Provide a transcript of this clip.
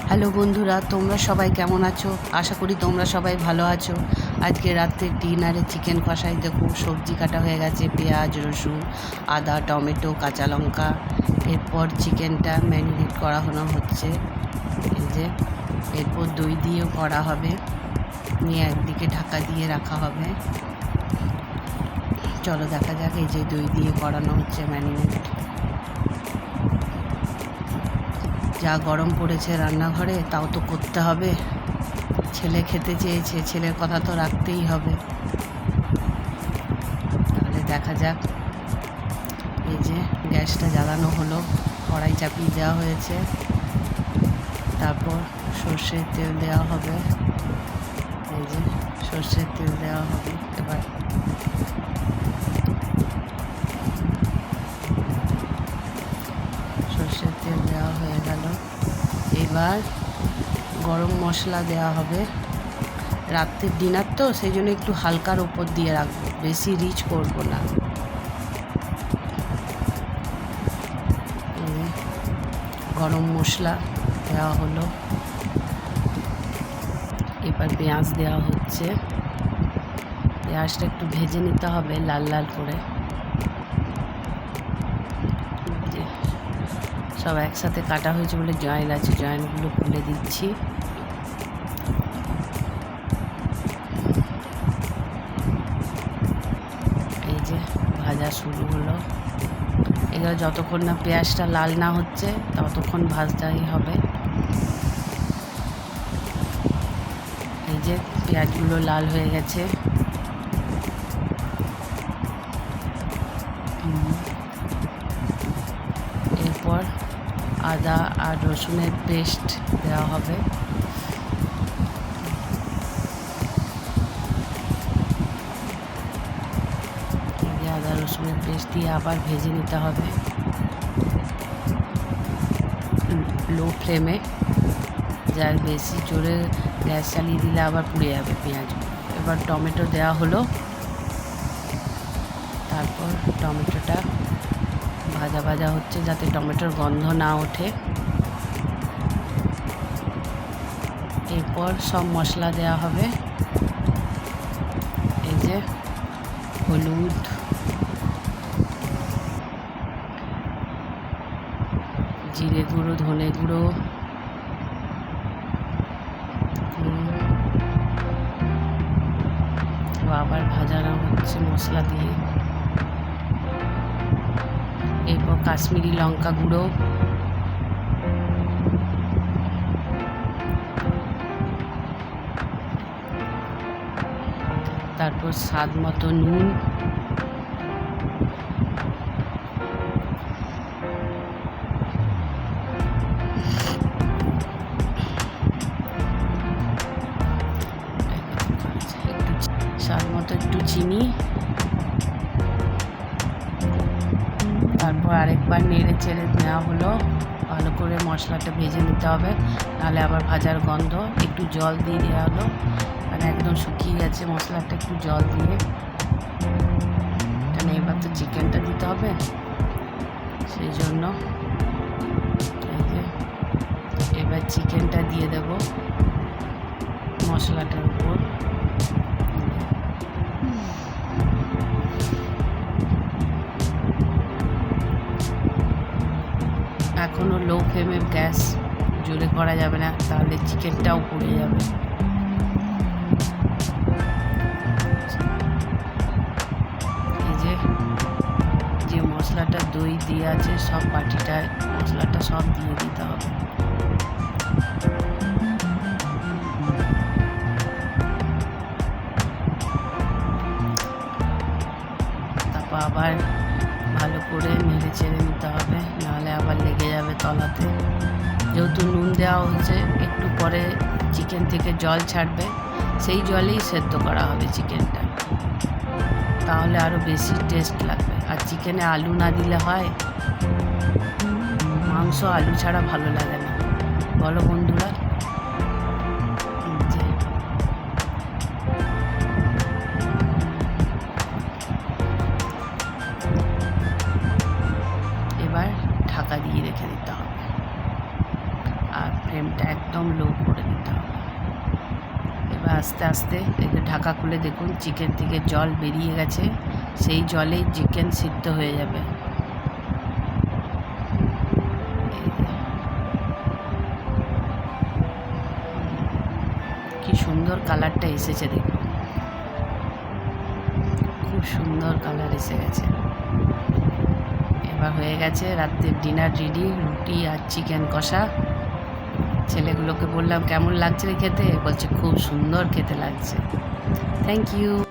Hello বন্ধুরা, তোমরা সবাই কেমন আছো? আশা করি তোমরা সবাই ভালো আছো। আজকে রাত্রে ডিনারে চিকেন কষাই। দেখো, সবজি কাটা হয়ে গেছে, পেঁয়াজ, রসুন, আদা, টমেটো, কাঁচা লঙ্কা। এরপর চিকেনটা ম্যারিনেট করা হচ্ছে। এই যে, এরপর দই দিয়েও করা হবে, নিয়ে একদিকে ঢাকা দিয়ে রাখা হবে। চলো দেখা যাক। এই যে দই দিয়ে করানো হচ্ছে ম্যারিনেট। যা গরম পড়েছে রান্নাঘরে, তাও তো করতে হবে। ছেলে খেতে চেয়েছে, ছেলের কথা তো রাখতেই হবে। তাহলে দেখা যাক। এই যে গ্যাসটা জ্বালানো হলো, কড়াই চাপিয়ে দেওয়া হয়েছে, তারপর সর্ষের তেল দেওয়া হবে। এই যে সর্ষের তেল দেওয়া হবে। এবার সর্ষের তেল দেওয়া হয়ে গেল। এবার গরম মশলা দেওয়া হবে। রাত্রের ডিনার তো, সেই জন্য একটু হালকার ওপর দিয়ে রাখবো, বেশি রিচ করবো না। গরম মশলা দেওয়া হলো। এবার পেঁয়াজ দেওয়া হচ্ছে। পেঁয়াজটা একটু ভেজে নিতে হবে লাল লাল করে। সব একসাথে কাটা হয়েছে বলে জয়েন্ট আছে, জয়েন্টগুলো খুলে দিচ্ছি। এই যে ভাজা শুরু হলো। এগুলো যতক্ষণ না পেঁয়াজটা লাল না হচ্ছে ততক্ষণ ভাজতেই হবে। এই যে পেঁয়াজগুলো লাল হয়ে গেছে। এরপর আদা আর রসুনের পেস্ট দেওয়া হবে। আদা রসুনের পেস্ট দিয়ে আবার ভেজে নিতে হবে লো ফ্লেমে। যার বেশি জোরে গ্যাস চালিয়ে দিলে আবার পুড়ে যাবে পেঁয়াজ। এবার টমেটো দেওয়া হলো। তারপর টমেটোটা ভাজা ভাজা হচ্ছে যাতে টমেটোর গন্ধ না ওঠে। এরপর সব মশলা দেওয়া হবে। এই যে হলুদ, জিরে গুঁড়ো, ধনে গুঁড়ো, আবার ভাজানো হচ্ছে মশলা দিয়ে। এরপর কাশ্মীরি লঙ্কা গুঁড়ো, তারপর স্বাদ মতো নুন, স্বাদ মতো একটু চিনি। তারপর আরেকবার নেড়ে চেড়ে নেওয়া হলো। ভালো করে মশলাটা ভেজে নিতে হবে, নাহলে আবার ভাজার গন্ধ। একটু জল দিয়ে দেওয়া হলো, মানে একদম শুকিয়ে গেছে মশলাটা। একটু জল দিয়ে, কারণ এবার তো চিকেনটা দিতে হবে, সেই জন্য। এবার চিকেনটা দিয়ে দেব মশলাটার উপর। এখনও লো ফ্লেমে, গ্যাস জোরে করা যাবে না, তাহলে চিকেনটাও পুড়ে যাবে। এই যে মশলাটা দই দিয়ে আছে, সব বাটিটায় মশলাটা সব দিয়ে দিতে হবে। তারপর আবার ভালো করে নেড়ে চেড়ে নিতে হবে, নাহলে আবার লেগে যাবে তলাতে। যেহেতু নুন দেওয়া হচ্ছে, একটু পরে চিকেন থেকে জল ছাড়বে, সেই জলেই সেদ্ধ করা হবে চিকেনটা, তাহলে আরও বেশি টেস্ট লাগবে। আর চিকেনে আলু না দিলে হয়? মাংস আলু ছাড়া ভালো লাগে না, বলো বন্ধুরা? এবার ঢাকা দিয়ে রেখে দিতে হবে। আর ফ্লেমটা একদম লো করে দিতে হবে। এবার আস্তে আস্তে একে ঢাকা খুলে দেখুন চিকেন থেকে জল বেরিয়ে গেছে, সেই জলেই চিকেন সিদ্ধ হয়ে যাবে। কি সুন্দর কালারটা এসেছে দেখুন, খুব সুন্দর কালার এসে গেছে। এবার হয়ে গেছে রাত্রের ডিনার রেডি, রুটি আর চিকেন কষা। ছেলেগুলোকে বললাম কেমন লাগছে রে খেতে, বলছে খুব সুন্দর খেতে লাগছে। Thank you.